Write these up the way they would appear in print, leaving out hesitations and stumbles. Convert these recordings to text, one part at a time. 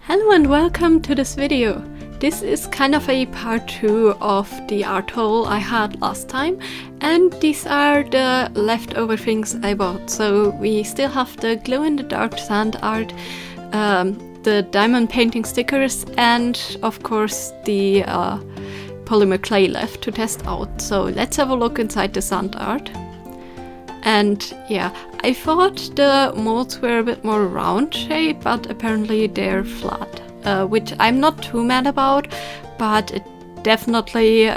Hello and welcome to this video. This is kind of a part 2 of the art haul I had last time, and these are the leftover things I bought. So we still have the glow-in-the-dark sand art, the diamond painting stickers, and of course the polymer clay left to test out. So let's have a look inside the sand art. And yeah, I thought the molds were a bit more round shape, but apparently they're flat, which I'm not too mad about, but it definitely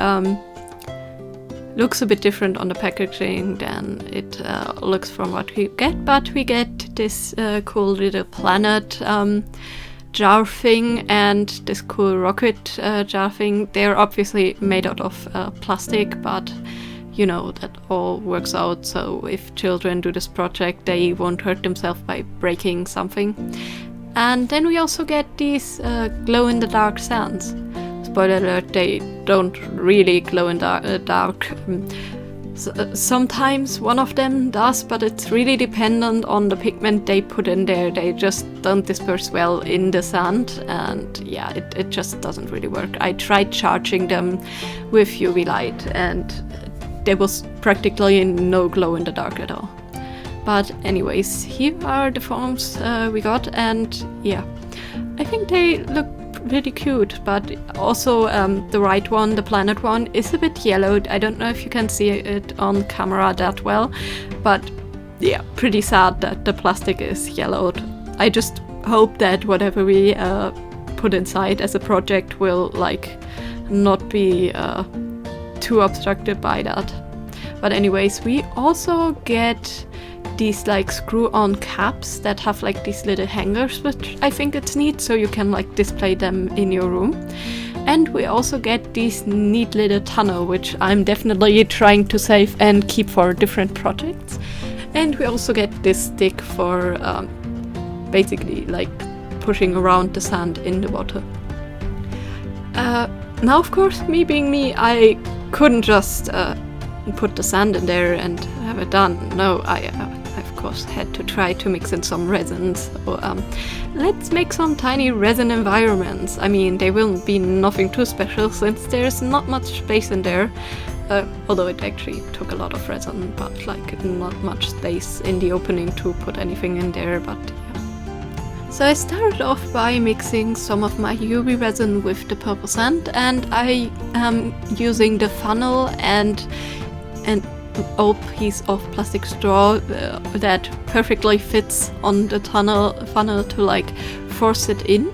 looks a bit different on the packaging than it looks from what we get. But we get this cool little planet jar thing and this cool rocket jar thing. They're obviously made out of plastic, but you know, that all works out, so if children do this project, they won't hurt themselves by breaking something. And then we also get these glow-in-the-dark sands. Spoiler alert, they don't really glow in the dark. Sometimes one of them does, but it's really dependent on the pigment they put in there. They just don't disperse well in the sand, and yeah, it just doesn't really work. I tried charging them with UV light, and there was practically no glow in the dark at all. But anyways, here are the forms we got, and yeah, I think they look pretty cute, but also the right one, the planet one, is a bit yellowed. I don't know if you can see it on camera that well, but yeah, pretty sad that the plastic is yellowed. I just hope that whatever we put inside as a project will like not be too obstructed by that. But anyways, we also get these like screw-on caps that have like these little hangers, which I think it's neat, so you can like display them in your room. And we also get these neat little tunnel, which I'm definitely trying to save and keep for different projects. And we also get this stick for basically like pushing around the sand in the water. Now, of course, me being me, I couldn't just put the sand in there and have it done. No, I of course had to try to mix in some resins. So, let's make some tiny resin environments. I mean, they will be nothing too special since there's not much space in there. Although it actually took a lot of resin, but like not much space in the opening to put anything in there, but yeah. So I started off by mixing some of my UV resin with the purple sand, and I am using the funnel and an old piece of plastic straw that perfectly fits on the funnel to like force it in.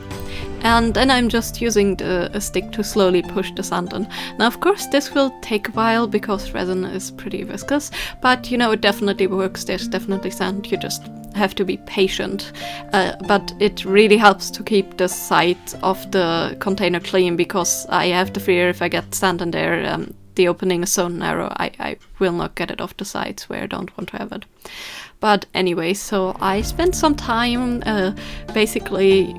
And then I'm just using the stick to slowly push the sand in. Now, of course, this will take a while because resin is pretty viscous, but you know, it definitely works. There's definitely sand. You just have to be patient. But it really helps to keep the sides of the container clean, because I have the fear if I get sand in there, the opening is so narrow, I will not get it off the sides where I don't want to have it. But anyway, so I spent some time basically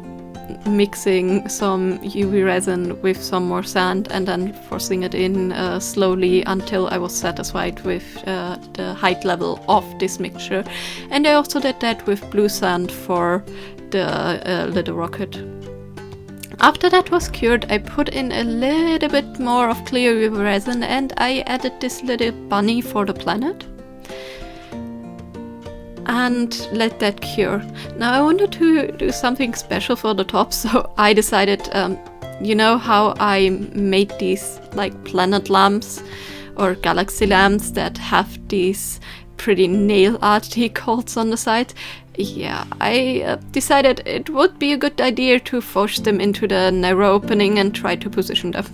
mixing some UV resin with some more sand and then forcing it in slowly until I was satisfied with the height level of this mixture. And I also did that with blue sand for the little rocket. After that was cured, I put in a little bit more of clear UV resin and I added this little bunny for the planet and let that cure. Now I wanted to do something special for the top, so I decided, you know how I made these like planet lamps or galaxy lamps that have these pretty nail art decals on the side? Yeah, I decided it would be a good idea to force them into the narrow opening and try to position them.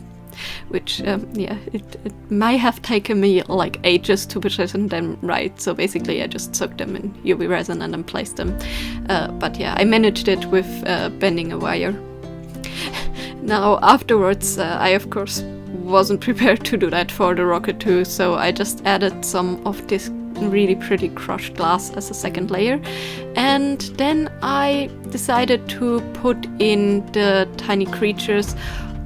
Which, yeah, it might have taken me like ages to position them right, so basically I just soaked them in UV resin and then placed them. But yeah, I managed it with bending a wire. Now afterwards, I of course wasn't prepared to do that for the rocket too, so I just added some of this really pretty crushed glass as a second layer, and then I decided to put in the tiny creatures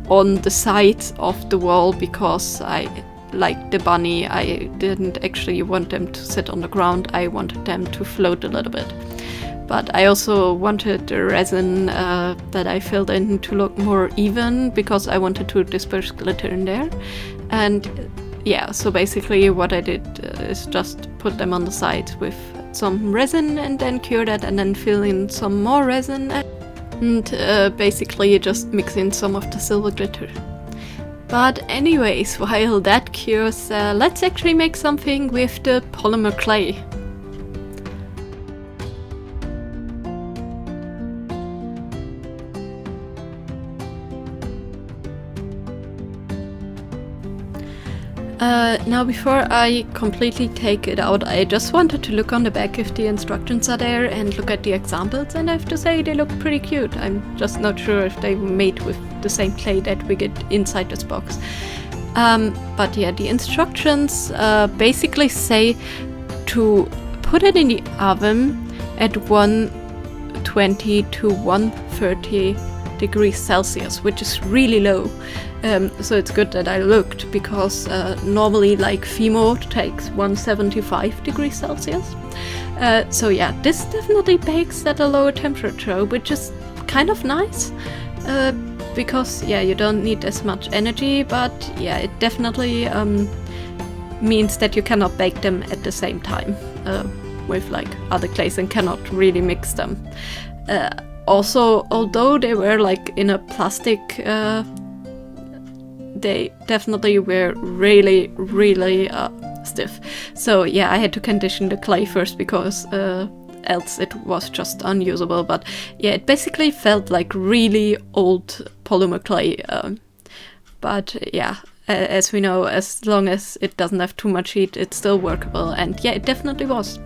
on the sides of the wall, because I, like the bunny, I didn't actually want them to sit on the ground, I wanted them to float a little bit. but I also wanted the resin that I filled in to look more even, because I wanted to disperse glitter in there. And yeah, so basically what I did is just put them on the sides with some resin and then cure that, and then fill in some more resin and basically just mix in some of the silver glitter. But anyways, while that cures, let's actually make something with the polymer clay. Now before I completely take it out, I just wanted to look on the back if the instructions are there and look at the examples, and I have to say they look pretty cute. I'm just not sure if they were made with the same clay that we get inside this box. But yeah, the instructions basically say to put it in the oven at 120 to 130 degrees Celsius, which is really low. So it's good that I looked, because normally like Fimo takes 175 degrees Celsius. So yeah, this definitely bakes at a lower temperature, which is kind of nice, because yeah, you don't need as much energy, but yeah, it definitely means that you cannot bake them at the same time with like other clays, and cannot really mix them. Also, although they were like in a plastic, they definitely were really stiff. So yeah, I had to condition the clay first, because else it was just unusable. But yeah, it basically felt like really old polymer clay. But yeah, as we know, as long as it doesn't have too much heat, it's still workable. And yeah, it definitely was.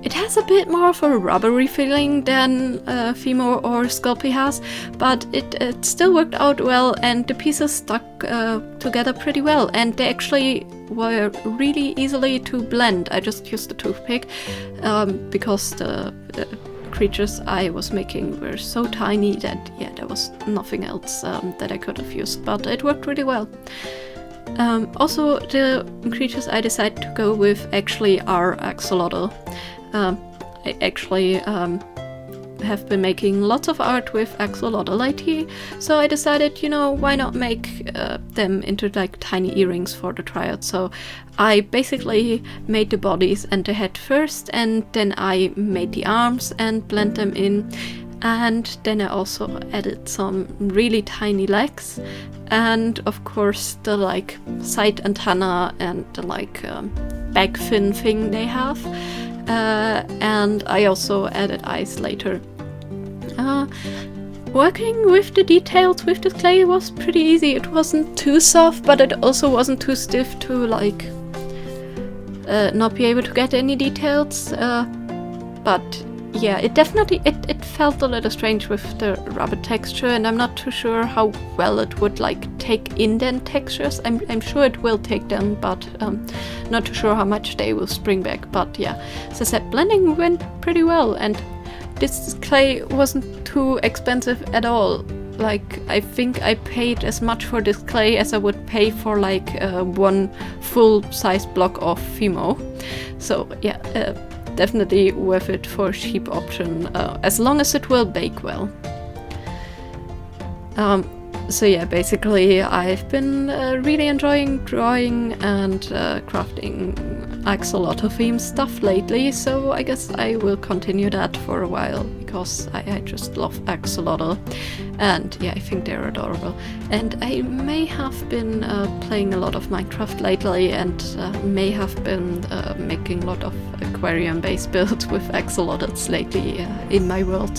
It has a bit more of a rubbery feeling than Fimo or Sculpey has, but it still worked out well, and the pieces stuck together pretty well, and they actually were really easily to blend. I just used the toothpick because the creatures I was making were so tiny that yeah, there was nothing else that I could have used, but it worked really well. Also, the creatures I decided to go with actually are axolotl. I actually have been making lots of art with axolotl lately, so I decided, you know, why not make them into like tiny earrings for the triad. So I basically made the bodies and the head first, and then I made the arms and blend them in, and then I also added some really tiny legs, and of course the like side antenna and the like back fin thing they have. And I also added eyes later. Working with the details with the clay was pretty easy. It wasn't too soft, but it also wasn't too stiff to like not be able to get any details. But yeah, it definitely it felt a little strange with the rubber texture, and I'm not too sure how well it would like take indent textures. I'm sure it will take them, but not too sure how much they will spring back. But yeah, as I said, blending went pretty well, and this clay wasn't too expensive at all. Like, I think I paid as much for this clay as I would pay for like one full-size block of Fimo. So yeah, definitely worth it for a cheap option, as long as it will bake well. So yeah, basically I've been really enjoying drawing and crafting axolotl themed stuff lately, so I guess I will continue that for a while, because I just love axolotl, and yeah, I think they're adorable. And I may have been playing a lot of Minecraft lately, and may have been making a lot of aquarium-based builds with axolotls lately in my world.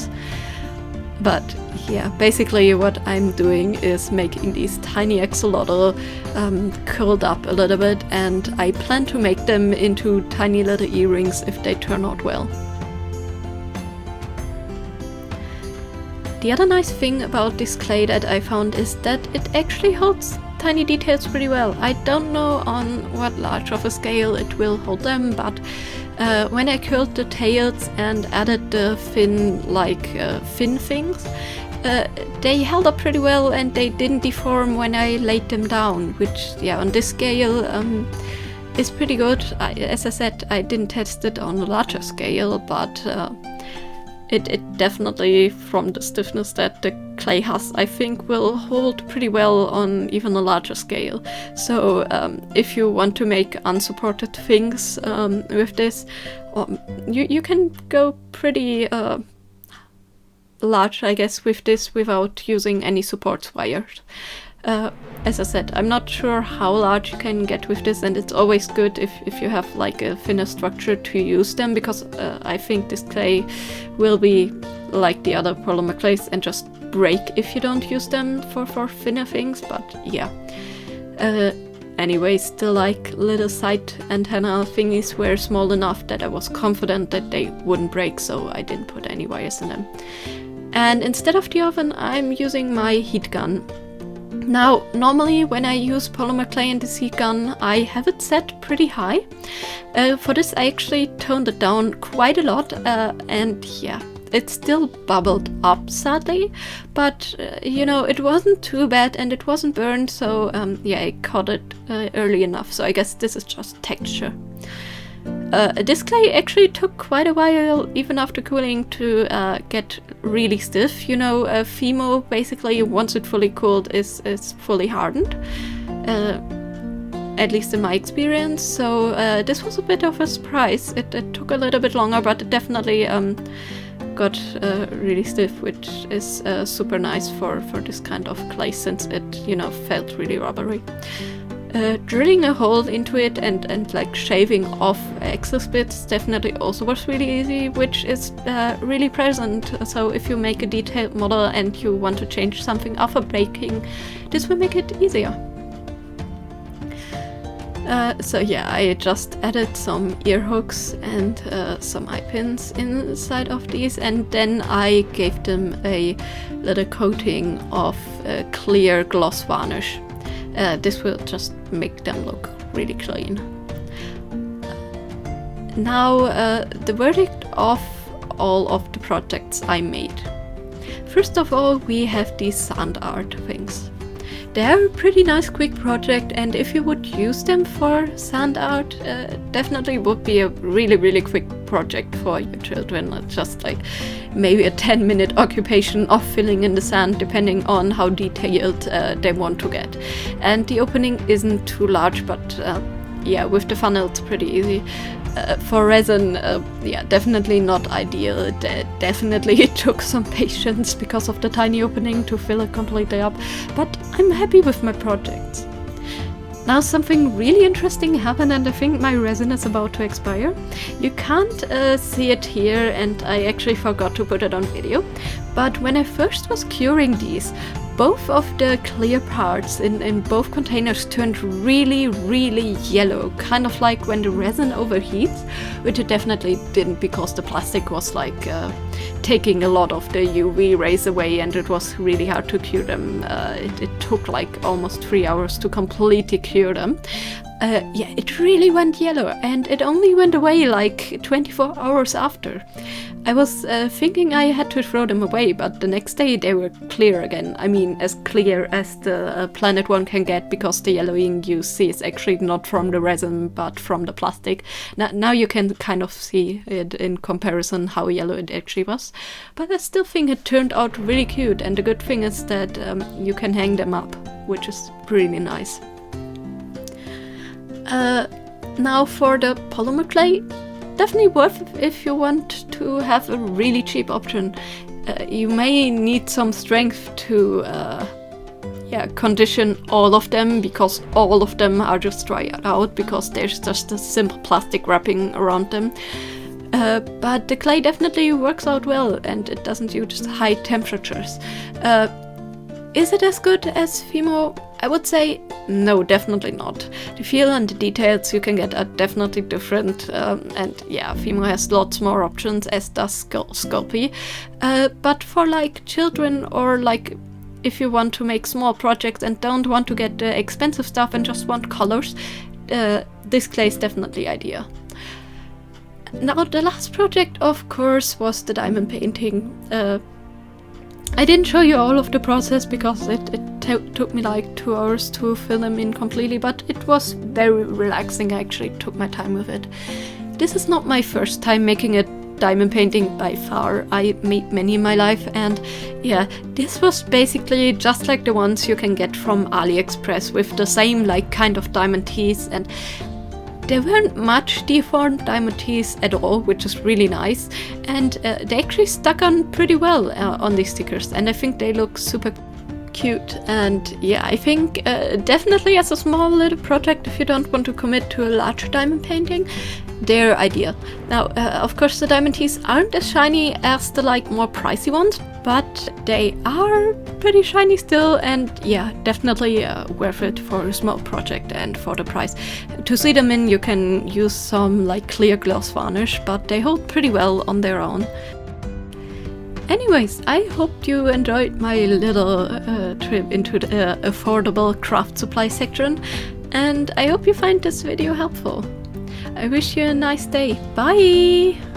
But yeah, basically what I'm doing is making these tiny axolotl curled up a little bit, and I plan to make them into tiny little earrings if they turn out well. The other nice thing about this clay that I found is that it actually holds tiny details pretty well. I don't know on what large of a scale it will hold them, but when I curled the tails and added the fin things, they held up pretty well, and they didn't deform when I laid them down, which yeah, on this scale is pretty good. As I said, I didn't test it on a larger scale, but it definitely, from the stiffness that the clay has, I think will hold pretty well on even a larger scale. So if you want to make unsupported things with this, you can go pretty large, I guess, with this without using any support wires. As I said, I'm not sure how large you can get with this, and it's always good if you have like a thinner structure to use them, because I think this clay will be like the other polymer clays and just break if you don't use them for thinner things. But yeah. Anyways, the like little side antenna thingies were small enough that I was confident that they wouldn't break, so I didn't put any wires in them. And instead of the oven, I'm using my heat gun. Now, normally when I use polymer clay in this heat gun, I have it set pretty high. For this I actually toned it down quite a lot, and yeah, it still bubbled up sadly, but you know, it wasn't too bad and it wasn't burned, so yeah, I caught it early enough, so I guess this is just texture. This clay actually took quite a while, even after cooling, to get really stiff. You know, Fimo basically, once it fully cooled, is fully hardened, at least in my experience. So this was a bit of a surprise. It took a little bit longer, but it definitely got really stiff, which is super nice for this kind of clay, since it, you know, felt really rubbery. Drilling a hole into it and like shaving off excess bits definitely also was really easy, which is really present. So if you make a detailed model and you want to change something after baking, this will make it easier. So yeah, I just added some ear hooks and some eye pins inside of these, and then I gave them a little coating of clear gloss varnish. This will just make them look really clean. Now, the verdict of all of the projects I made. First of all, we have these sand art things. They are a pretty nice quick project, and if you would use them for sand art, definitely would be a really quick project for your children. It's just like maybe a 10-minute occupation of filling in the sand, depending on how detailed they want to get. And the opening isn't too large, but yeah, with the funnel it's pretty easy. For resin, yeah, definitely not ideal. Definitely it took some patience because of the tiny opening to fill it completely up, but I'm happy with my projects. Now something really interesting happened, and I think my resin is about to expire. You can't see it here, and I actually forgot to put it on video, but when I first was curing these, both of the clear parts in both containers turned really yellow, kind of like when the resin overheats, which it definitely didn't, because the plastic was like taking a lot of the UV rays away, and it was really hard to cure them. It took like almost 3 hours to completely cure them. Yeah, it really went yellow, and it only went away like 24 hours after. I was thinking I had to throw them away, but the next day they were clear again. I mean, as clear as the Planet one can get, because the yellowing you see is actually not from the resin, but from the plastic. Now you can kind of see it in comparison how yellow it actually was. But I still think it turned out really cute, and the good thing is that you can hang them up, which is really nice. Now for the polymer clay, definitely worth it if you want to have a really cheap option. You may need some strength to condition all of them, because all of them are just dried out, because there's just a simple plastic wrapping around them. But the clay definitely works out well, and it doesn't use high temperatures. Is it as good as Fimo? I would say no, definitely not. The feel and the details you can get are definitely different, and yeah, Fimo has lots more options, as does Sculpey. But for like children, or like if you want to make small projects and don't want to get the expensive stuff and just want colors, this clay is definitely ideal. Now the last project, of course, was the diamond painting. I didn't show you all of the process because it took me like 2 hours to fill them in completely, but it was very relaxing. I actually took my time with it. This is not my first time making a diamond painting by far. I made many in my life, and yeah, this was basically just like the ones you can get from AliExpress with the same like kind of diamond teeth, and there weren't much deformed diamond teeth at all, which is really nice, and they actually stuck on pretty well on these stickers, and I think they look super cute. And yeah, I think definitely as a small little project, if you don't want to commit to a large diamond painting, they're ideal. Now of course the diamond teeth aren't as shiny as the like more pricey ones, but they are pretty shiny still, and yeah, definitely worth it for a small project and for the price. To see them in, you can use some like clear gloss varnish, but they hold pretty well on their own. Anyways, I hope you enjoyed my little trip into the affordable craft supply section, and I hope you find this video helpful. I wish you a nice day. Bye!